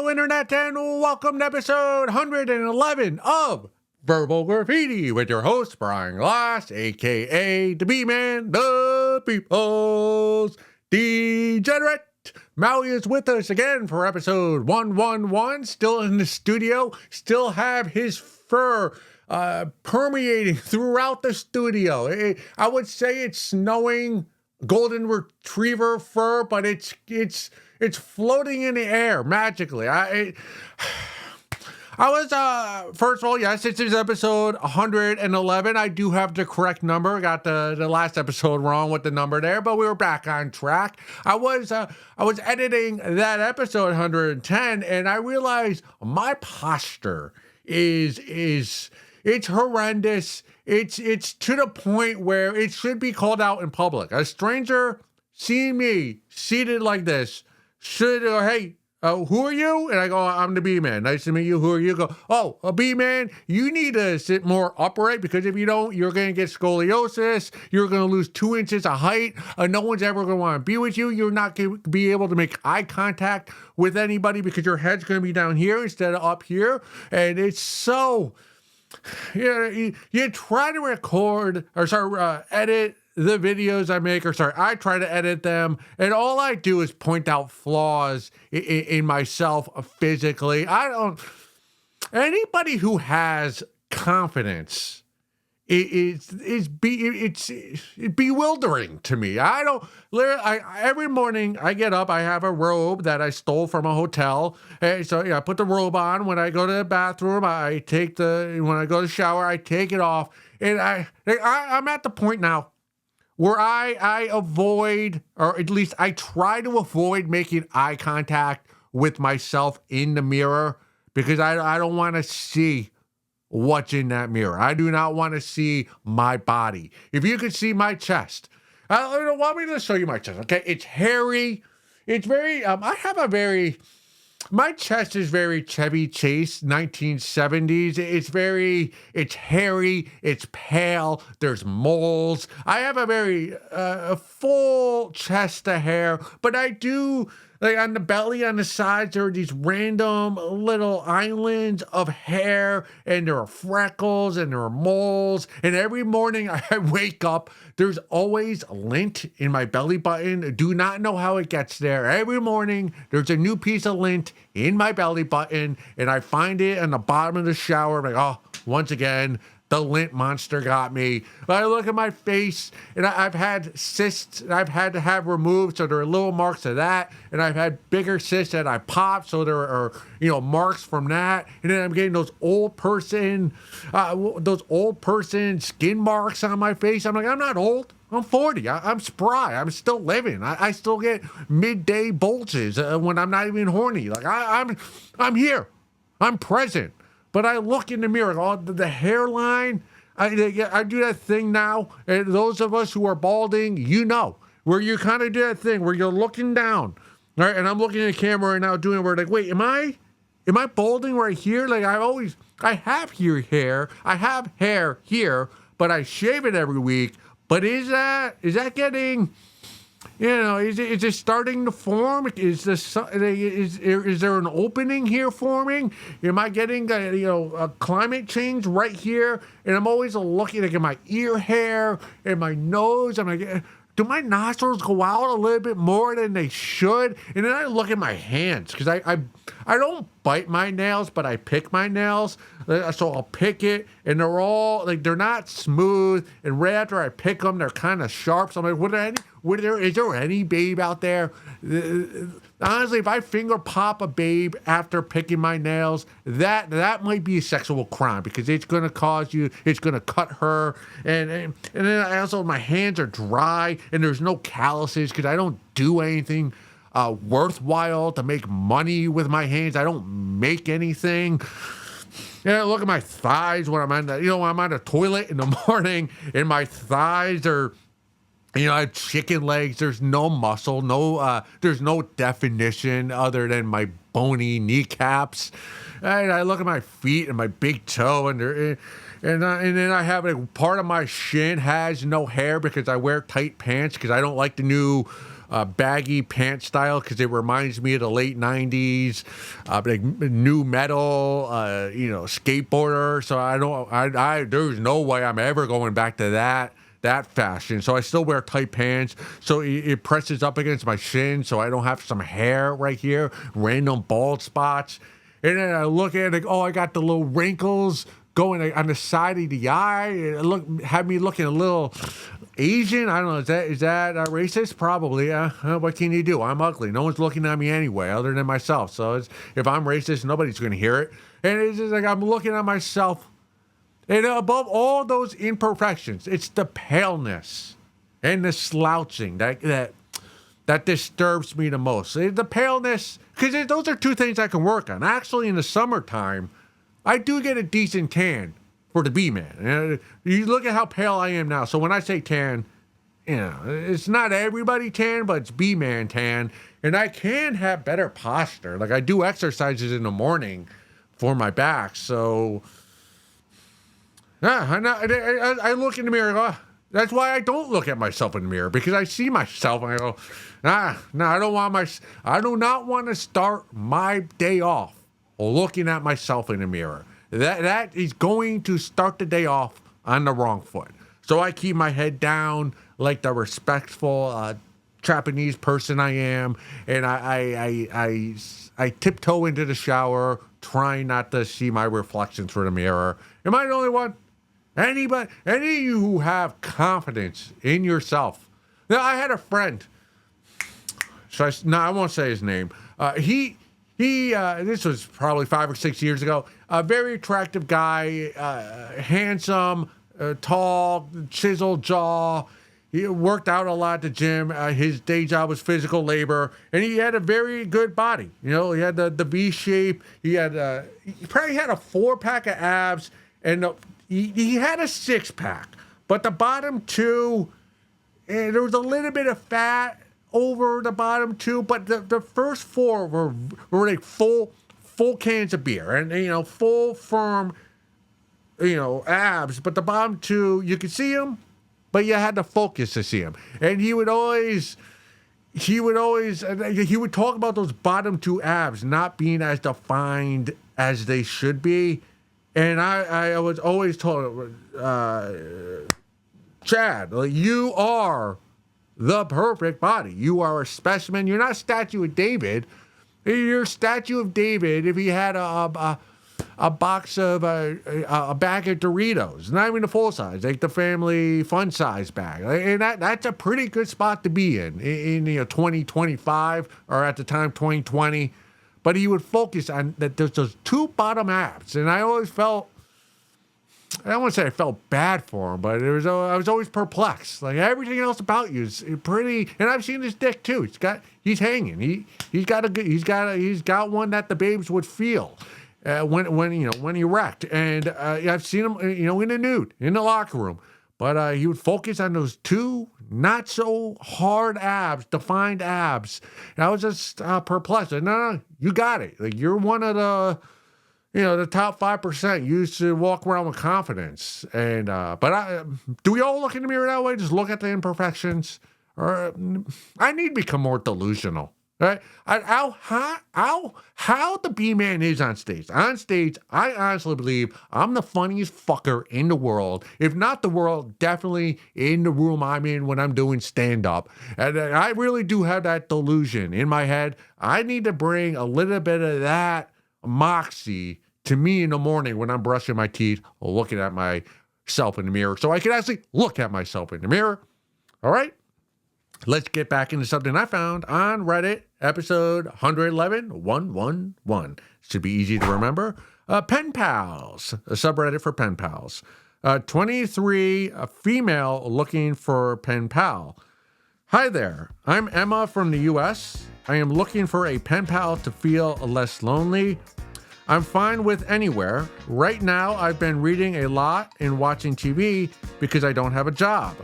Internet, and welcome to episode 111 of Verbal Graffiti with your host, Brian Glass, aka the B-Man, the People's Degenerate. Maui is with us again for episode 111, still in the studio, still have his fur permeating throughout the studio. I would say it's snowing golden retriever fur, but it's floating in the air magically. I was first of all, yes, this is episode 111. I do have the correct number. Got the last episode wrong with the number there, but we were back on track. I was editing that episode 110, and I realized my posture is it's horrendous. It's to the point where it should be called out in public. A stranger seeing me seated like this should, hey, who are you? And I go, I'm the B-Man. Nice to meet you. Who are you? Go, oh, a B-Man, you need to sit more upright, because if you don't, you're going to get scoliosis. You're going to lose 2 inches of height. No one's ever going to want to be with you. You're not going to be able to make eye contact with anybody because your head's going to be down here instead of up here. And it's so... You try to record, or edit the videos I make, I try to edit them, and all I do is point out flaws in myself physically. Anybody who has confidence, it's bewildering to me. Every morning I get up, I have a robe that I stole from a hotel. And so I put the robe on. When I go to the bathroom, when I go to shower, I take it off. And I'm at the point now where I avoid, or at least I try to avoid making eye contact with myself in the mirror, because I don't want to see what's in that mirror. I do not want to see my body. If you could see my chest, I don't want me to show you my chest. Okay, it's hairy. It's very. My chest is very Chevy Chase, 1970s. It's hairy. It's pale. There's moles. I have a very full chest of hair, but I do. Like on the belly, on the sides, there are these random little islands of hair, and there are freckles, and there are moles. And every morning I wake up, there's always lint in my belly button. Do not know how it gets there. Every morning, there's a new piece of lint in my belly button, and I find it in the bottom of the shower. I'm like, oh, once again, the lint monster got me. But I look at my face, and I've had cysts I've had to have removed, so there are little marks of that. And I've had bigger cysts that I popped, so there are marks from that. And then I'm getting those old person skin marks on my face. I'm like, I'm not old. I'm 40. I'm spry. I'm still living. I still get midday bulges when I'm not even horny. Like I'm here. I'm present. But I look in the mirror, the hairline, I do that thing now, and those of us who are balding, where you kind of do that thing where you're looking down, right? And I'm looking at the camera right now doing it, where like, wait, am I balding right here? Like I have hair, I have hair here, but I shave it every week. But is that getting... is it starting to form? Is there an opening here forming? Am I getting a climate change right here? And I'm always looking at my ear hair and my nose. I'm like, do my nostrils go out a little bit more than they should? And then I look at my hands, because I don't bite my nails, but I pick my nails. So I'll pick it, and they're all they're not smooth. And right after I pick them, they're kind of sharp. So I'm like, is there any babe out there? Honestly, if I finger pop a babe after picking my nails, that might be a sexual crime, because it's going to cut her. And then I also, my hands are dry, and there's no calluses, because I don't do anything worthwhile to make money with my hands. I don't make anything. And I look at my thighs when I'm on the toilet in the morning, and my thighs are, I have chicken legs. There's no muscle, there's no definition other than my bony kneecaps. And I look at my feet and my big toe, and then I have part of my shin has no hair, because I wear tight pants, because I don't like the new baggy pant style because it reminds me of the late '90s, like new metal, skateboarder. So there's no way I'm ever going back to that fashion. So I still wear tight pants. So it presses up against my shin, so I don't have some hair right here, random bald spots. And then I look at it, I got the little wrinkles going on the side of the eye. It had me looking a little Asian. I don't know. Is that racist? Probably. What can you do? I'm ugly. No one's looking at me anyway, other than myself. So if I'm racist, nobody's going to hear it. And it's just like I'm looking at myself. And above all those imperfections, it's the paleness and the slouching that disturbs me the most. The paleness, because those are two things I can work on. Actually, in the summertime, I do get a decent tan for the B-man. You look at how pale I am now. So when I say tan, it's not everybody tan, but it's B-man tan. And I can have better posture. Like I do exercises in the morning for my back. So I look in the mirror and go, that's why I don't look at myself in the mirror, because I see myself and I go, I do not want to start my day off looking at myself in the mirror. That is going to start the day off on the wrong foot. So I keep my head down like the respectful Japanese person I am, and I tiptoe into the shower, trying not to see my reflections through the mirror. Am I the only one? Any of you who have confidence in yourself. Now, I had a friend. I won't say his name. This was probably 5 or 6 years ago. A very attractive guy, handsome, tall, chiseled jaw. He worked out a lot at the gym. His day job was physical labor, and he had a very good body. He had the V shape. He probably had a 4-pack of abs, and he had a 6-pack. But the bottom two, there was a little bit of fat over the bottom two, but the first 4 were like full cans of beer, and full firm abs. But the bottom two, you could see them, but you had to focus to see him. And he would talk about those bottom 2 abs not being as defined as they should be. And I was always told, Chad, you are the perfect body. You are a specimen. You're not a statue of David. You're a statue of David if he had a box of a bag of Doritos, not even a full size, like the family fun size bag, and that's a pretty good spot to be in 2025, or at the time 2020. But he would focus on that. There's those 2 bottom abs, and I always felt. I don't want to say I felt bad for him, but I was always perplexed. Like everything else about you is pretty, and I've seen his dick too. He's hanging. He's got one that the babes would feel when erect. And I've seen him in the nude in the locker room. But he would focus on those 2 not so hard abs, defined abs. And I was just perplexed. No, you got it. Like you're one of the top 5%. You used to walk around with confidence. And do we all look in the mirror that way? Just look at the imperfections? Or I need to become more delusional. Right? How the B-man is on stage. On stage, I honestly believe I'm the funniest fucker in the world. If not the world, definitely in the room I'm in when I'm doing stand-up. And I really do have that delusion in my head. I need to bring a little bit of that moxie to me in the morning when I'm brushing my teeth or looking at myself in the mirror, so I can actually look at myself in the mirror. All right? Let's get back into something I found on Reddit, episode 111. Should be easy to remember. Pen pals, a subreddit for pen pals. 23, a female looking for pen pal. Hi there, I'm Emma from the US. I am looking for a pen pal to feel less lonely. I'm fine with anywhere. Right now, I've been reading a lot and watching TV because I don't have a job.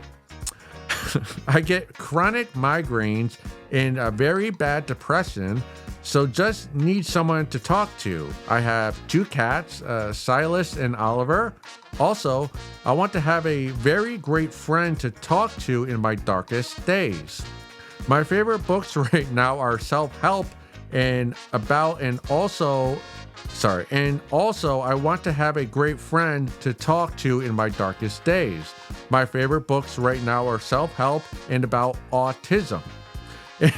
I get chronic migraines and a very bad depression, so just need someone to talk to. I have 2 cats, Silas and Oliver. Also, I want to have a very great friend to talk to in my darkest days. My favorite books right now are self-help and also I want to have a great friend to talk to in my darkest days. My favorite books right now are self-help and about autism.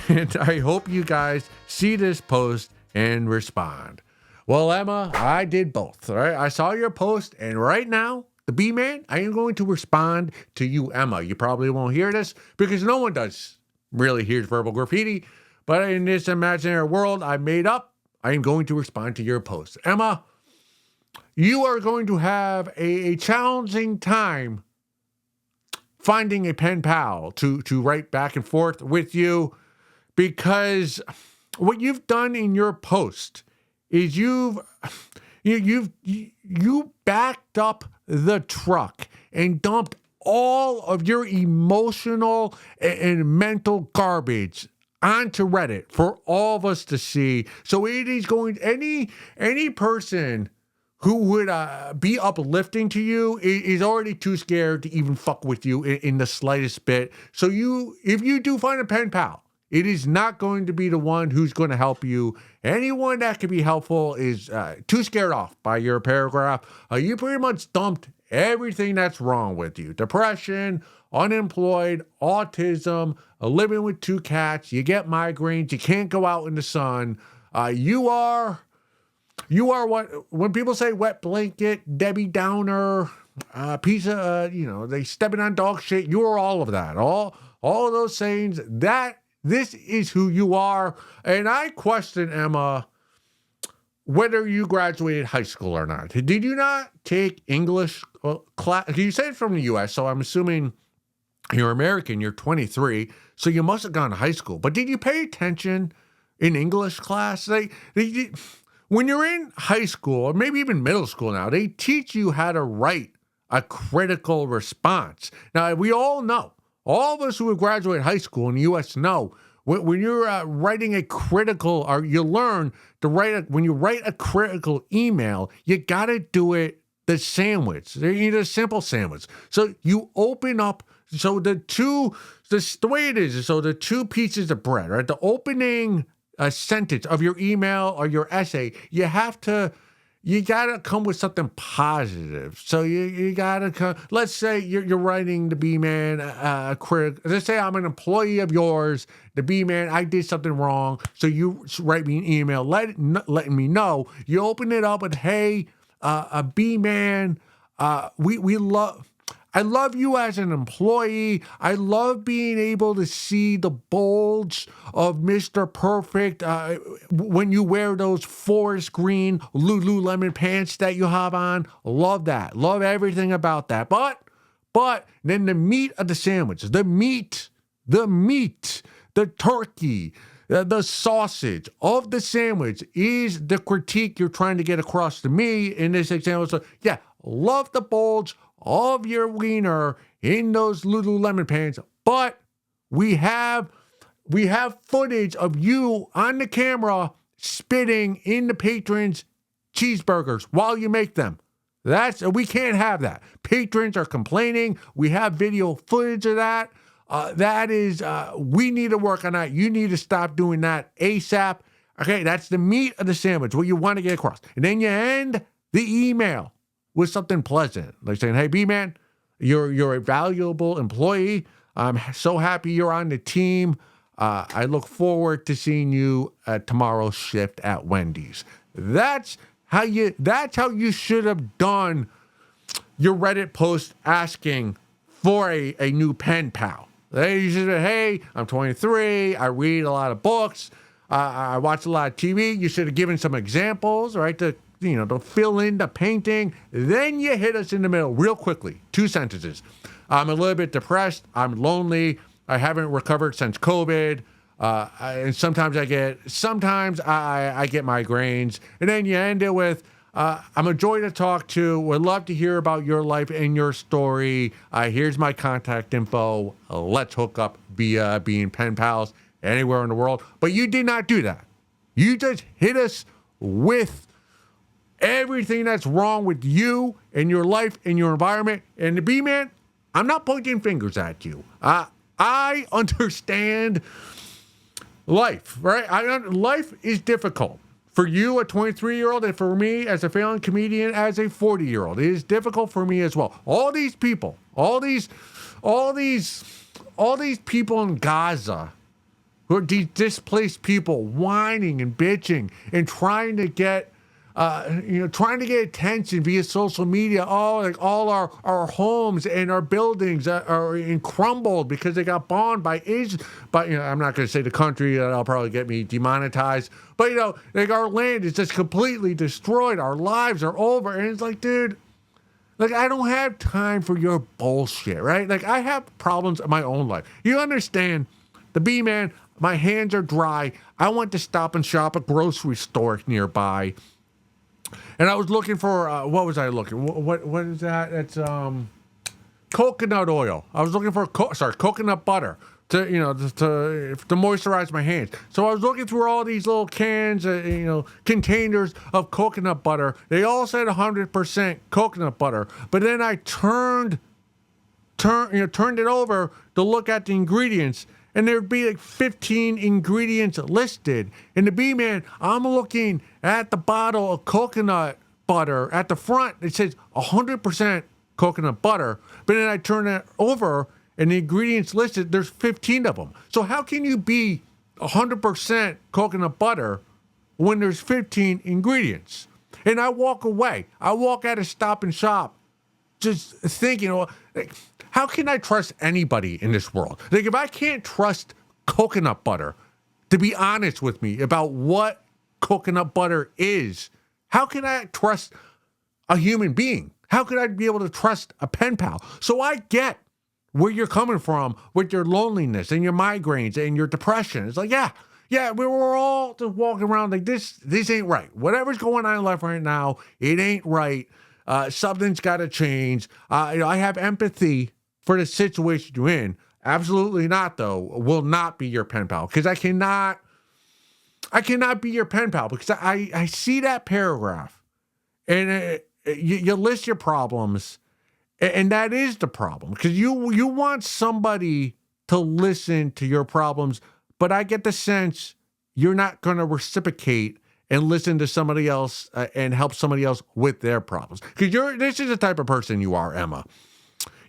And I hope you guys see this post and respond. Well, Emma, I did both. All right. I saw your post, and right now, the B-Man, I am going to respond to you, Emma. You probably won't hear this because no one does really hear verbal graffiti. But in this imaginary world I made up, I am going to respond to your post. Emma, you are going to have a challenging time finding a pen pal to write back and forth with you, because what you've done in your post is you backed up the truck and dumped all of your emotional and mental garbage onto Reddit for all of us to see. So it is going, any person who would be uplifting to you is already too scared to even fuck with you in the slightest bit. So if you do find a pen pal, it is not going to be the one who's going to help you. Anyone that could be helpful is too scared off by your paragraph. You pretty much dumped everything that's wrong with you. Depression, unemployed, autism, living with 2 cats, you get migraines, you can't go out in the sun. You are what, when people say wet blanket, Debbie Downer, piece of, they stepping on dog shit, you are all of that. All of those sayings, this is who you are. And I question, Emma, whether you graduated high school or not. Did you not take English class? You said from the U.S., so I'm assuming you're American, you're 23, so you must have gone to high school. But did you pay attention in English class? When you're in high school, or maybe even middle school now, they teach you how to write a critical response. Now, we all know, all of us who have graduated high school in the U.S. know, when you're writing a critical, or you learn to when you write a critical email, you got to do it the sandwich. You need a simple sandwich. So you open up, so the way it is, so the 2 pieces of bread, right? The opening sentence of your email or your essay, you gotta come with something positive. So you gotta come. Let's say you're writing the B-Man a critic. Let's say I'm an employee of yours, the B-Man. I did something wrong, so you write me an email letting me know. You open it up with, "Hey, a B-Man, we love." I love you as an employee. I love being able to see the bulge of Mr. Perfect when you wear those forest green Lululemon pants that you have on. Love that. Love everything about that. But then the meat of the sandwich, the turkey, the sausage of the sandwich is the critique you're trying to get across to me in this example. So yeah, love the bulge of your wiener in those Lululemon pants, but we have footage of you on the camera spitting in the patrons' cheeseburgers while you make them. We can't have that. Patrons are complaining. We have video footage of that. We need to work on that. You need to stop doing that ASAP. Okay, that's the meat of the sandwich, what you want to get across. And then you end the email with something pleasant, like saying, "Hey, B-Man, you're a valuable employee. I'm so happy you're on the team. I look forward to seeing you at tomorrow's shift at Wendy's." That's how you should have done your Reddit post asking for a new pen pal. You should say, "Hey, I'm 23. I read a lot of books. I watch a lot of TV." You should have given some examples, right? To fill in the painting. Then you hit us in the middle real quickly. 2 sentences. "I'm a little bit depressed. I'm lonely. I haven't recovered since COVID. And sometimes I get migraines." And then you end it with, "I'm a joy to talk to. Would love to hear about your life and your story. Here's my contact info. Let's hook up via being pen pals anywhere in the world." But you did not do that. You just hit us with everything that's wrong with you and your life and your environment. And the B-Man, I'm not pointing fingers at you. I understand life, right? Life is difficult. For you, a 23-year-old, and for me, as a failing comedian, as a 40-year-old, it is difficult for me as well. All these people, all these people in Gaza, who are these displaced people, whining and bitching and trying to get, trying to get attention via social media. Oh, like all our homes and our buildings are crumbled because they got bombed by Israel. But I'm not going to say the country. That'll probably get me demonetized. But like our land is just completely destroyed. Our lives are over, and it's like, dude. Like, I don't have time for your bullshit, right? Like, I have problems in my own life. You understand? The B-man, my hands are dry. I went to Stop and Shop, a grocery store nearby. And I was looking for, what was I looking? What is that? It's coconut oil. I was looking for, coconut butter to moisturize my hands. So I was looking through all these little cans, containers of coconut butter. They all said 100% coconut butter. But then I turned it over to look at the ingredients, and there'd be like 15 ingredients listed. And the B-man, I'm looking at the bottle of coconut butter at the front. It says 100% coconut butter. But then I turn it over, and the ingredients listed, there's 15 of them. So how can you be 100% coconut butter when there's 15 ingredients? And I walk away. I walk out of Stop and Shop just thinking, like, how can I trust anybody in this world? Like, if I can't trust coconut butter to be honest with me about what coconut butter is, how can I trust a human being? How could I be able to trust a pen pal? So I get where you're coming from with your loneliness and your migraines and your depression. It's like, yeah, we're all just walking around like this ain't right. Whatever's going on in life right now, it ain't right. Something's got to change. I have empathy for the situation you're in. Absolutely not, though. Will not be your pen pal, because I cannot be your pen pal, because I see that paragraph and you list your problems. And that is the problem, because you want somebody to listen to your problems, but I get the sense you're not going to reciprocate and listen to somebody else and help somebody else with their problems. Because this is the type of person you are, Emma.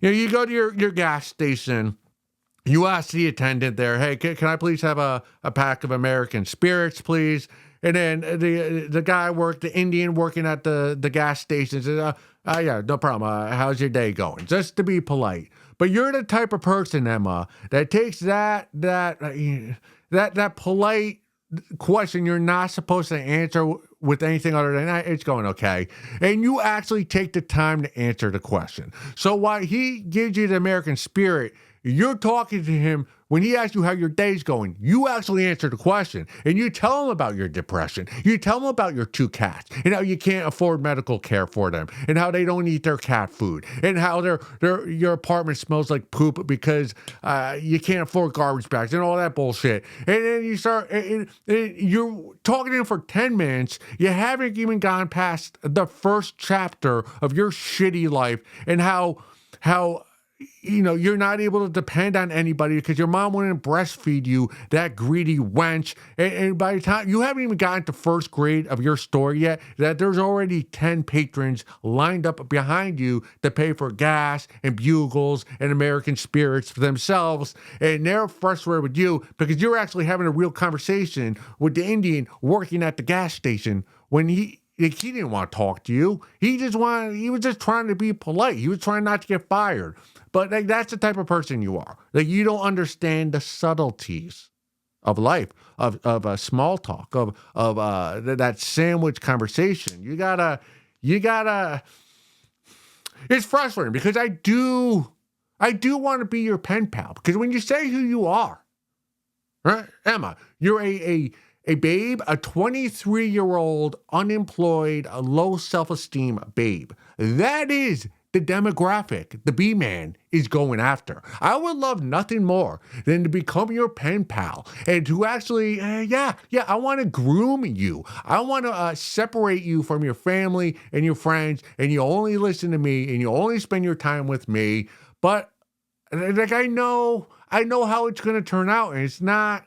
You go to your gas station, you ask the attendant there, hey, can I please have a pack of American spirits, please? And then the guy the Indian working at the gas station says, yeah, no problem. How's your day going? Just to be polite. But you're the type of person, Emma, that takes that polite question you're not supposed to answer with anything other than it's going okay, and you actually take the time to answer the question. So while he gives you the American spirit, you're talking to him. When he asks you how your day's going, you actually answer the question, and you tell him about your depression. You tell him about your 2 cats and how you can't afford medical care for them, and how they don't eat their cat food, and how your apartment smells like poop because you can't afford garbage bags and all that bullshit. And then you start, and you're talking to him for 10 minutes. You haven't even gone past the first chapter of your shitty life, and how you're not able to depend on anybody because your mom wouldn't breastfeed you, that greedy wench. And by the time you haven't even gotten to first grade of your story yet, that there's already 10 patrons lined up behind you to pay for gas and bugles and American spirits for themselves. And they're frustrated with you because you're actually having a real conversation with the Indian working at the gas station when he didn't want to talk to you. He was just trying to be polite. He was trying not to get fired. But that's the type of person you are. You don't understand the subtleties of life, of small talk, of that sandwich conversation. You gotta. It's frustrating because I do want to be your pen pal, because when you say who you are, right, Emma, you're a babe, a 23-year-old, unemployed, low self-esteem babe. That is the demographic the B-man is going after. I would love nothing more than to become your pen pal and to actually, I want to groom you. I want to separate you from your family and your friends, and you only listen to me and you only spend your time with me. But Like I know how it's going to turn out, and it's not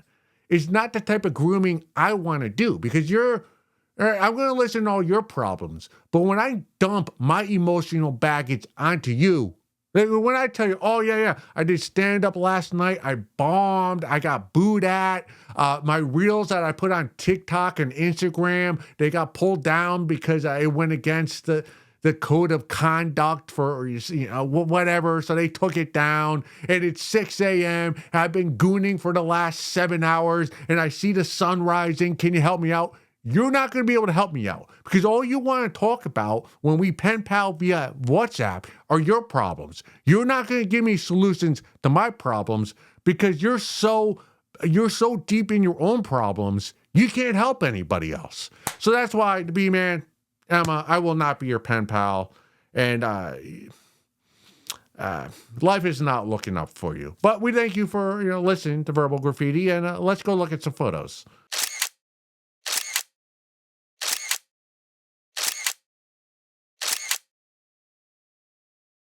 the type of grooming I want to do because I'm going to listen to all your problems. But when I dump my emotional baggage onto you, like when I tell you, oh, yeah, I did stand up last night, I bombed, I got booed at, my reels that I put on TikTok and Instagram, they got pulled down because it went against the code of conduct for, whatever. So they took it down and it's 6 a.m. I've been gooning for the last 7 hours and I see the sun rising. Can you help me out? You're not going to be able to help me out because all you want to talk about when we pen pal via WhatsApp are your problems. You're not going to give me solutions to my problems because you're so deep in your own problems, you can't help anybody else. So that's why, the B-Man, Emma, I will not be your pen pal, and life is not looking up for you. But we thank you for listening to Verbal Graffiti, and let's go look at some photos.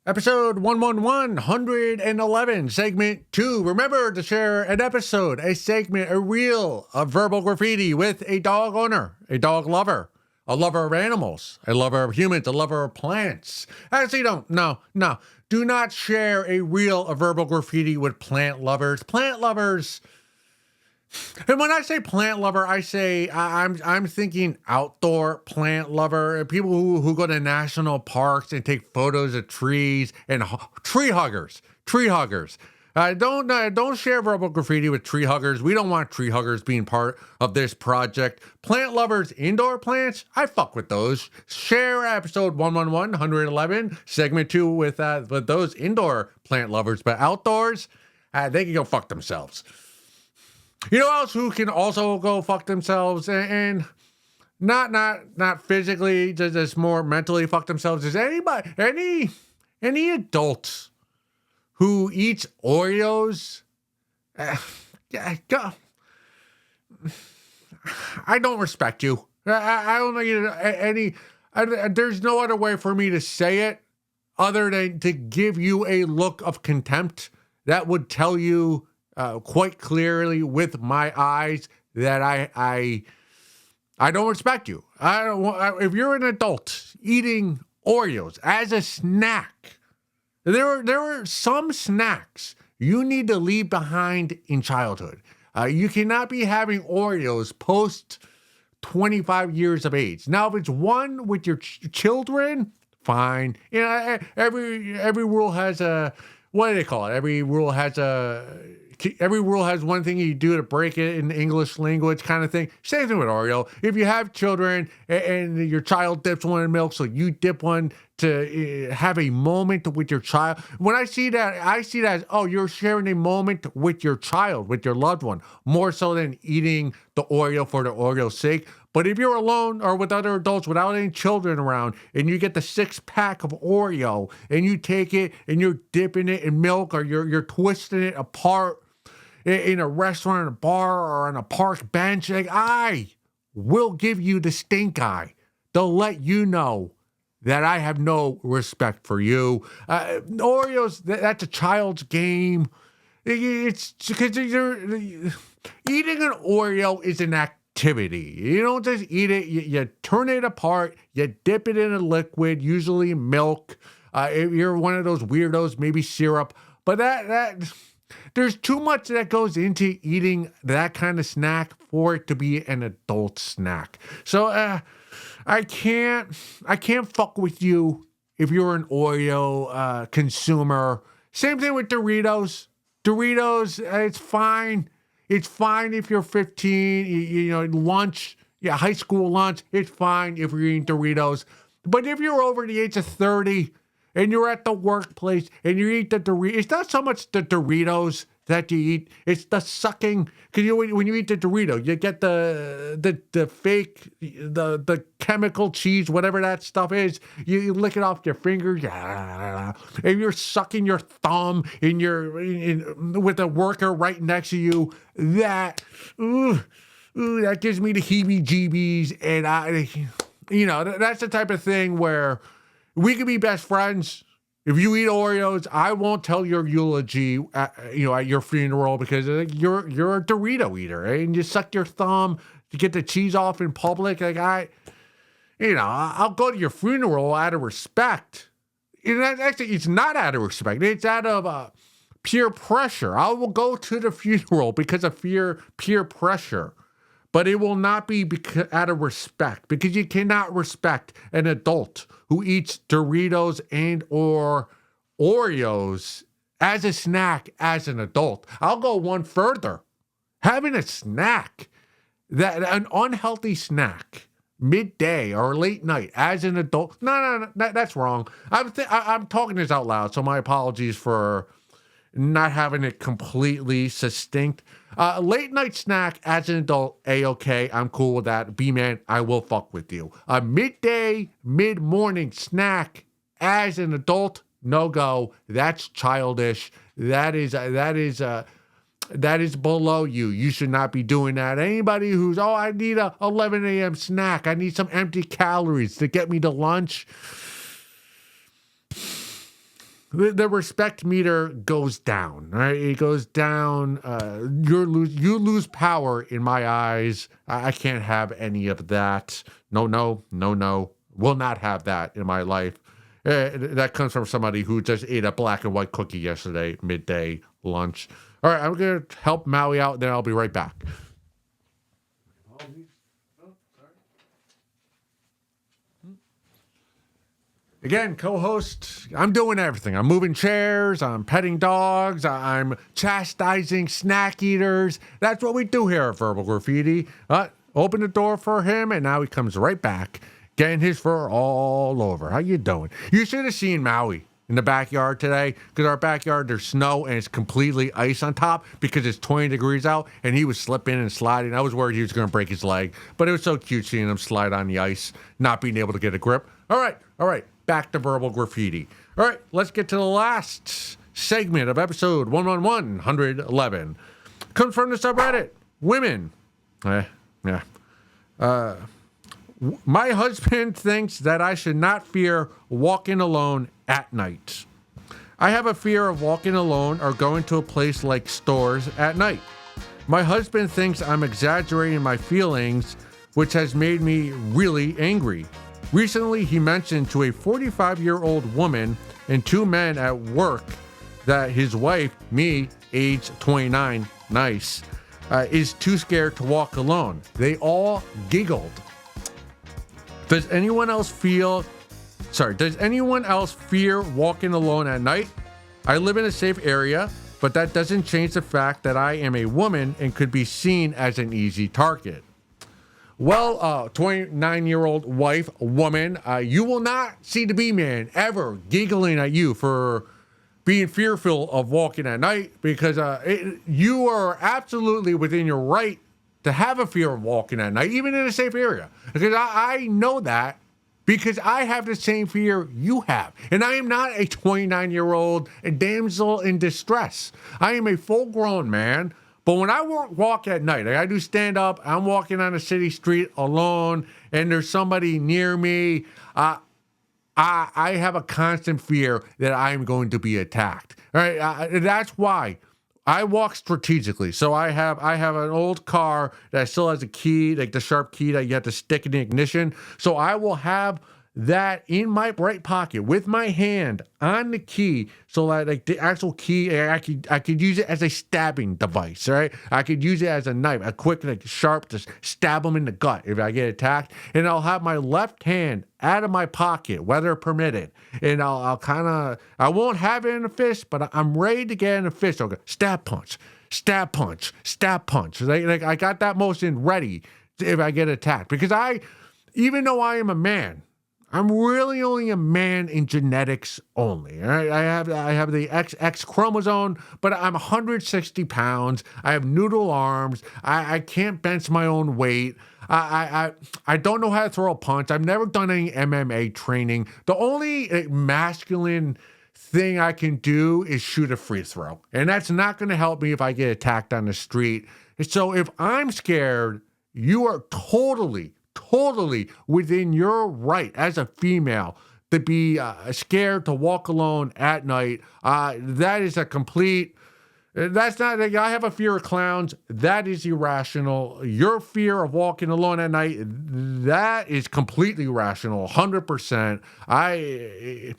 Episode 111, segment 2. Remember to share an episode, a segment, a reel of Verbal Graffiti with a dog owner, a dog lover, a lover of animals, a lover of humans, a lover of plants. Actually, no. Do not share a reel of Verbal Graffiti with plant lovers. Plant lovers... And when I say plant lover, I say I'm thinking outdoor plant lover. People who go to national parks and take photos of trees and tree huggers. Don't share Verbal Graffiti with tree huggers. We don't want tree huggers being part of this project. Plant lovers, indoor plants, I fuck with those. Share episode 111, segment 2 with those indoor plant lovers. But outdoors, they can go fuck themselves. You know else who can also go fuck themselves and not physically, just more mentally fuck themselves is any adult who eats Oreos. I don't respect you. I don't know there's no other way for me to say it other than to give you a look of contempt that would tell you quite clearly with my eyes that I don't respect you. If you're an adult eating Oreos as a snack, there are some snacks you need to leave behind in childhood. You cannot be having Oreos post 25 years of age. Now, if it's one with your children, fine. Every rule has a, what do they call it? Every rule has one thing you do to break it in the English language kind of thing. Same thing with Oreo. If you have children and your child dips one in milk, so you dip one to have a moment with your child. When I see that as, oh, you're sharing a moment with your child, with your loved one, more so than eating the Oreo for the Oreo's sake. But if you're alone or with other adults without any children around and you get the 6-pack of Oreo and you take it and you're dipping it in milk or you're twisting it apart in a restaurant, a bar, or on a park bench, like, I will give you the stink eye. They'll let you know that I have no respect for you. Oreos, that's a child's game. It's because eating an Oreo is an activity. You don't just eat it. You turn it apart. You dip it in a liquid, usually milk. If you're one of those weirdos, maybe syrup. But that there's too much that goes into eating that kind of snack for it to be an adult snack. So I can't fuck with you if you're an Oreo consumer. Same thing with Doritos. It's fine. It's fine if you're 15, you know, lunch, high school lunch, it's fine if you're eating Doritos. But if you're over the age of 30 and you're at the workplace and you eat the Doritos, it's not so much the Doritos that you eat, it's the sucking. Because when you eat the Dorito, you get the fake, the chemical cheese, whatever that stuff is. You lick it off your fingers, and you're sucking your thumb with a worker right next to you. That gives me the heebie-jeebies, and that's the type of thing where we could be best friends. If you eat Oreos, I won't tell your eulogy at your funeral because you're a Dorito eater, right? And you suck your thumb to get the cheese off in public. Like I'll go to your funeral out of respect. Actually, it's not out of respect. It's out of peer pressure. I will go to the funeral because of peer pressure. But it will not be out of respect, because you cannot respect an adult who eats Doritos and or Oreos as a snack as an adult. I'll go one further. Having a snack, an unhealthy snack, midday or late night as an adult. No, that's wrong. I'm talking this out loud, so my apologies for not having it completely succinct. Late night snack as an adult, A-okay, I'm cool with that. B-man, I will fuck with you. A midday, mid-morning snack as an adult, no go. That's childish. That is below you. You should not be doing that. Anybody who's, I need a 11 a.m. snack. I need some empty calories to get me to lunch. The respect meter goes down, right? It goes down. You lose power in my eyes. I can't have any of that. No. Will not have that in my life. That comes from somebody who just ate a black and white cookie yesterday, midday lunch. All right, I'm going to help Maui out, then I'll be right back. Again, co-host, I'm doing everything. I'm moving chairs, I'm petting dogs, I'm chastising snack eaters. That's what we do here at Verbal Graffiti. Open the door for him, and now he comes right back, getting his fur all over. How you doing? You should have seen Maui in the backyard today, because our backyard, there's snow, and it's completely ice on top because it's 20 degrees out, and he was slipping and sliding. I was worried he was going to break his leg, but it was so cute seeing him slide on the ice, not being able to get a grip. All right. Back to Verbal Graffiti. All right, let's get to the last segment of episode 111. Comes from the subreddit, women. My husband thinks that I should not fear walking alone at night. I have a fear of walking alone or going to a place like stores at night. My husband thinks I'm exaggerating my feelings, which has made me really angry. Recently, he mentioned to a 45-year-old woman and two men at work that his wife, me, age 29, nice, is too scared to walk alone. They all giggled. Does anyone else fear walking alone at night? I live in a safe area, but that doesn't change the fact that I am a woman and could be seen as an easy target. Well, 29-year-old wife, woman, you will not see the B-man ever giggling at you for being fearful of walking at night, because you are absolutely within your right to have a fear of walking at night, even in a safe area. Because I know that because I have the same fear you have. And I am not a 29-year-old damsel in distress. I am a full-grown man. But when I walk at night, I do stand up, I'm walking on a city street alone, and there's somebody near me, I have a constant fear that I'm going to be attacked. All right, that's why I walk strategically. So I have an old car that still has a key, like the sharp key that you have to stick in the ignition. So I will have that in my right pocket with my hand on the key, so that like the actual key, I could use it as a stabbing device, right? I could use it as a knife, a quick, like sharp, to stab them in the gut if I get attacked. And I'll have my left hand out of my pocket, weather permitted, and I won't have it in a fist, but I'm ready to get in a fist. I'll go stab punch. Like I got that motion ready if I get attacked, because even though I am a man, I'm really only a man in genetics only. All right? I have the XX chromosome, but I'm 160 pounds. I have noodle arms. I can't bench my own weight. I don't know how to throw a punch. I've never done any MMA training. The only masculine thing I can do is shoot a free throw. And that's not going to help me if I get attacked on the street. So if I'm scared, you are totally within your right as a female to be scared to walk alone at night. That is a complete. That's not. I have a fear of clowns. That is irrational. Your fear of walking alone at night, that is completely rational, 100%. I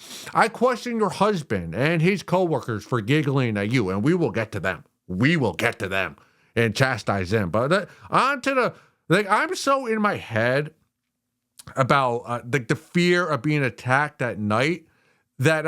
question your husband and his coworkers for giggling at you, and we will get to them. We will get to them and chastise them. But on to the. I'm so in my head about the fear of being attacked at night that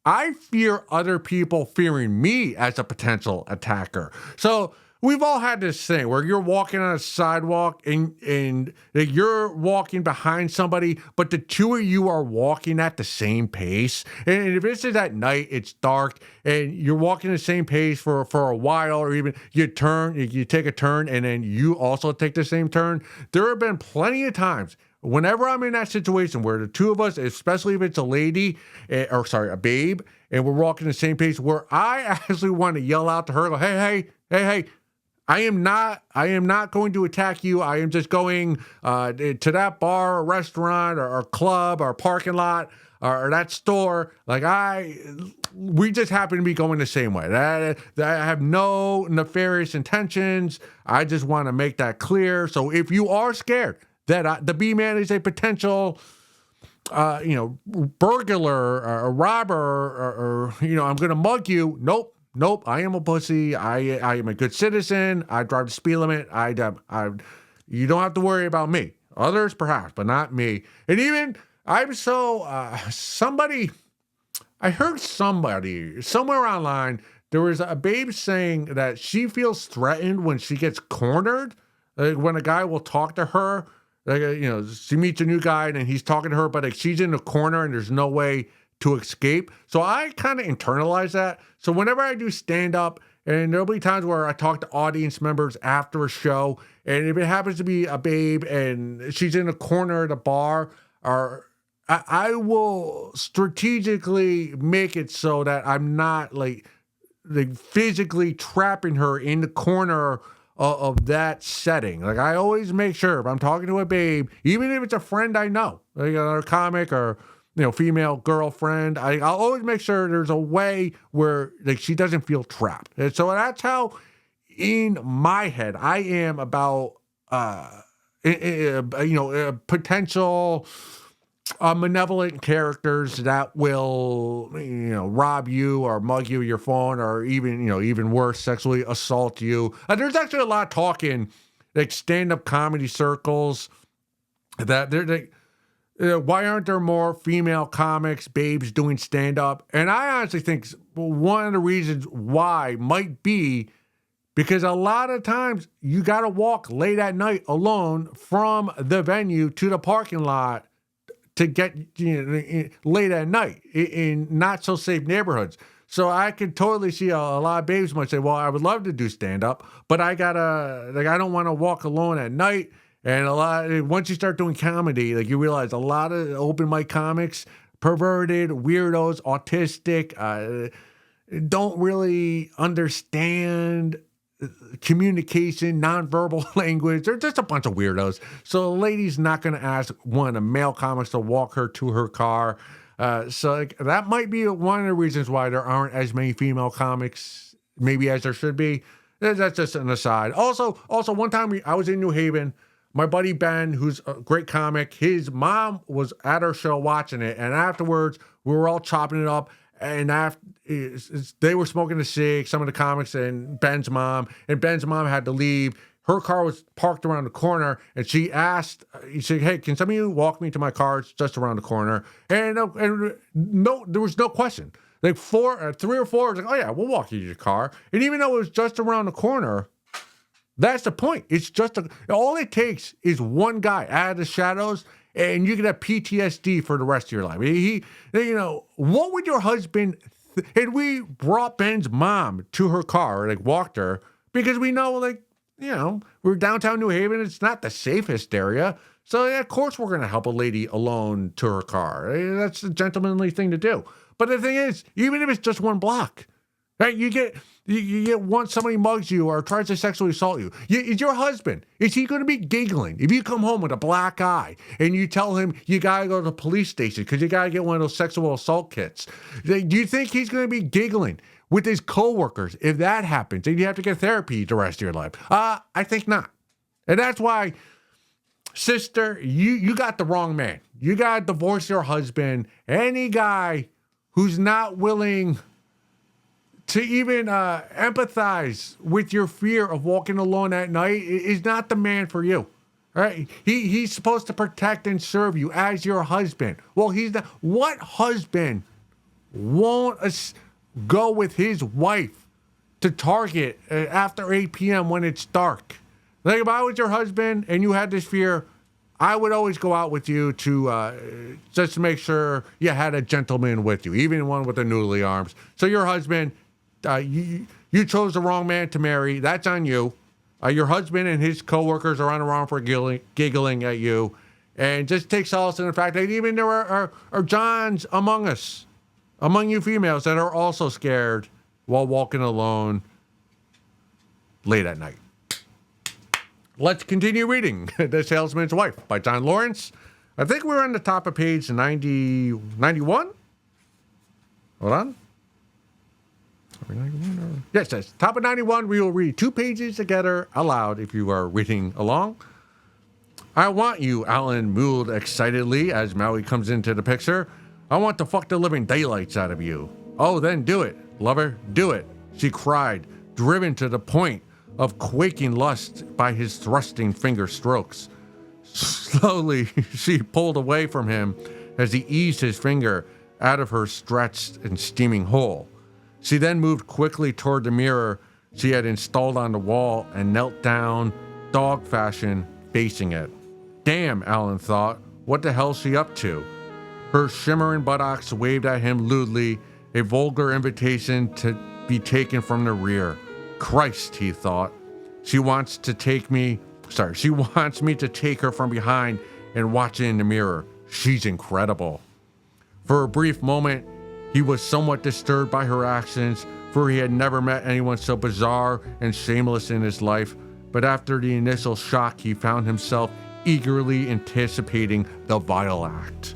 I fear other people fearing me as a potential attacker. So we've all had this thing where you're walking on a sidewalk and you're walking behind somebody, but the two of you are walking at the same pace. And if this is at night, it's dark, and you're walking the same pace for a while, or even you take a turn, and then you also take the same turn. There have been plenty of times whenever I'm in that situation where the two of us, especially if it's a lady, a babe, and we're walking the same pace, where I actually want to yell out to her, like, hey, I am not going to attack you. I am just going to that bar or restaurant or club or parking lot or that store. We just happen to be going the same way. I have no nefarious intentions. I just want to make that clear. So if you are scared that the B-Man is a potential, burglar or a robber, or I'm going to mug you. Nope. I am a pussy. I am a good citizen. I drive the speed limit. You don't have to worry about me. Others perhaps, but not me. And even I'm so I heard somebody somewhere online. There was a babe saying that she feels threatened when she gets cornered. When a guy will talk to her. She meets a new guy and he's talking to her, but she's in the corner and there's no way to escape. So I kind of internalize that. So whenever I do stand up, and there'll be times where I talk to audience members after a show, and if it happens to be a babe and she's in a corner at a bar, or I will strategically make it so that I'm not like physically trapping her in the corner of that setting. Like, I always make sure if I'm talking to a babe, even if it's a friend I know, like a comic or female girlfriend, I'll always make sure there's a way where she doesn't feel trapped. And so that's how, in my head, I am about potential malevolent characters that will rob you or mug you your phone, or even worse, sexually assault you. There's actually a lot of talk in stand-up comedy circles that why aren't there more female comics, babes, doing stand-up? And I honestly think one of the reasons why might be because a lot of times you got to walk late at night alone from the venue to the parking lot to get late at night in not so safe neighborhoods. So I could totally see a lot of babes might say, well, I would love to do stand-up, but I don't want to walk alone at night. And once you start doing comedy, you realize a lot of open mic comics, perverted, weirdos, autistic, don't really understand communication, nonverbal language. They're just a bunch of weirdos. So a lady's not going to ask one of the male comics to walk her to her car. So that might be one of the reasons why there aren't as many female comics, maybe as there should be. That's just an aside. Also, one time I was in New Haven. My buddy Ben, who's a great comic, his mom was at our show watching it, and afterwards we were all chopping it up. And they were smoking a cig, some of the comics, and Ben's mom had to leave. Her car was parked around the corner, and she said, hey, can some of you walk me to my car? It's just around the corner. And no, there was no question. 3 or 4 was like, oh yeah, we'll walk you to your car. And even though it was just around the corner, that's the point. It's just all it takes is one guy out of the shadows, and you can have PTSD for the rest of your life. What would your husband? And we brought Ben's mom to her car, walked her, because we know, we're downtown New Haven. It's not the safest area, so yeah, of course we're gonna help a lady alone to her car. That's a gentlemanly thing to do. But the thing is, even if it's just one block, Right? You get once somebody mugs you or tries to sexually assault you. Is your husband, is he going to be giggling if you come home with a black eye and you tell him you got to go to the police station because you got to get one of those sexual assault kits? Do you think he's going to be giggling with his coworkers if that happens and you have to get therapy the rest of your life? I think not. And that's why, sister, you got the wrong man. You got to divorce your husband. Any guy who's not willing to even empathize with your fear of walking alone at night is not the man for you. Right? He's supposed to protect and serve you as your husband. Well, he's not. What husband won't go with his wife to Target after 8 p.m. when it's dark? Like, if I was your husband and you had this fear, I would always go out with you to just to make sure you had a gentleman with you, even one with the noodly arms. So your husband, you chose the wrong man to marry. That's on you. Your husband and his coworkers are running around for giggling at you, and just take solace in the fact that even there are Johns among us, among you females, that are also scared while walking alone late at night. Let's continue reading The Salesman's Wife by John Lawrence. I think we're on the top of page 91. Hold on. Yes, yes. Top of 91. We will read 2 pages together aloud if you are reading along. I want you, Alan mooled excitedly as Maui comes into the picture. I want to fuck the living daylights out of you. Oh, then do it, lover, do it, she cried, driven to the point of quaking lust by his thrusting finger strokes. Slowly, she pulled away from him as he eased his finger out of her stretched and steaming hole. She then moved quickly toward the mirror she had installed on the wall and knelt down, dog fashion, facing it. Damn, Alan thought, what the hell's she up to? Her shimmering buttocks waved at him lewdly, a vulgar invitation to be taken from the rear. Christ, he thought. She wants me to take her from behind and watch in the mirror. She's incredible. For a brief moment, he was somewhat disturbed by her actions, for he had never met anyone so bizarre and shameless in his life. But after the initial shock, he found himself eagerly anticipating the vile act.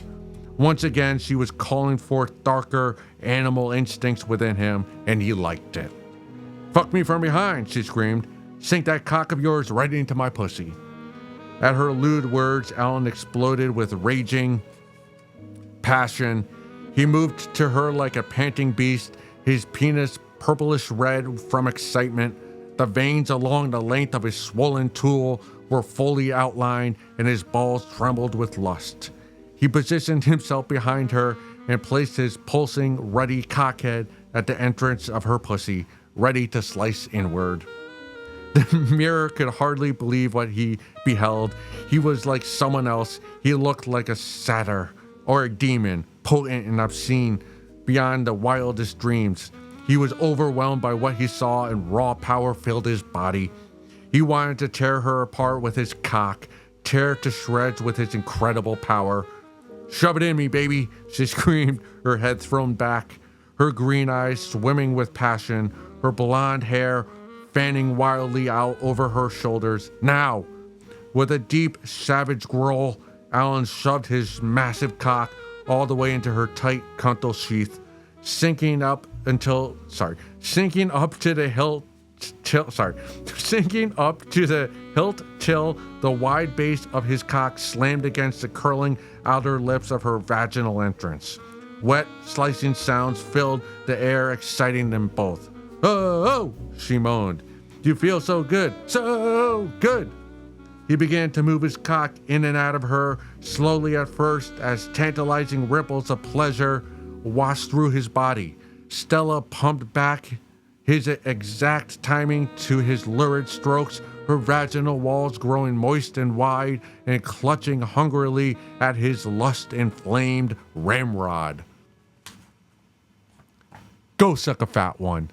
Once again, she was calling forth darker animal instincts within him, and he liked it. Fuck me from behind, she screamed. Sink that cock of yours right into my pussy. At her lewd words, Alan exploded with raging passion. He moved to her like a panting beast, his penis purplish red from excitement. The veins along the length of his swollen tool were fully outlined, and his balls trembled with lust. He positioned himself behind her and placed his pulsing, ruddy cockhead at the entrance of her pussy, ready to slice inward. The mirror could hardly believe what he beheld. He was like someone else. He looked like a satyr or a demon, potent and obscene beyond the wildest dreams. He was overwhelmed by what he saw, and raw power filled his body. He wanted to tear her apart with his cock, tear it to shreds with his incredible power. Shove it in me, baby, she screamed, her head thrown back, her green eyes swimming with passion, her blonde hair fanning wildly out over her shoulders. Now, with a deep, savage growl, Alan shoved his massive cock all the way into her tight cuntal sheath, sinking up to the hilt till the wide base of his cock slammed against the curling outer lips of her vaginal entrance. Wet, slicing sounds filled the air, exciting them both. Oh, she moaned. You feel so good, so good. He began to move his cock in and out of her, slowly at first, as tantalizing ripples of pleasure washed through his body. Stella pumped back his exact timing to his lurid strokes, her vaginal walls growing moist and wide and clutching hungrily at his lust-inflamed ramrod. Go suck a fat one.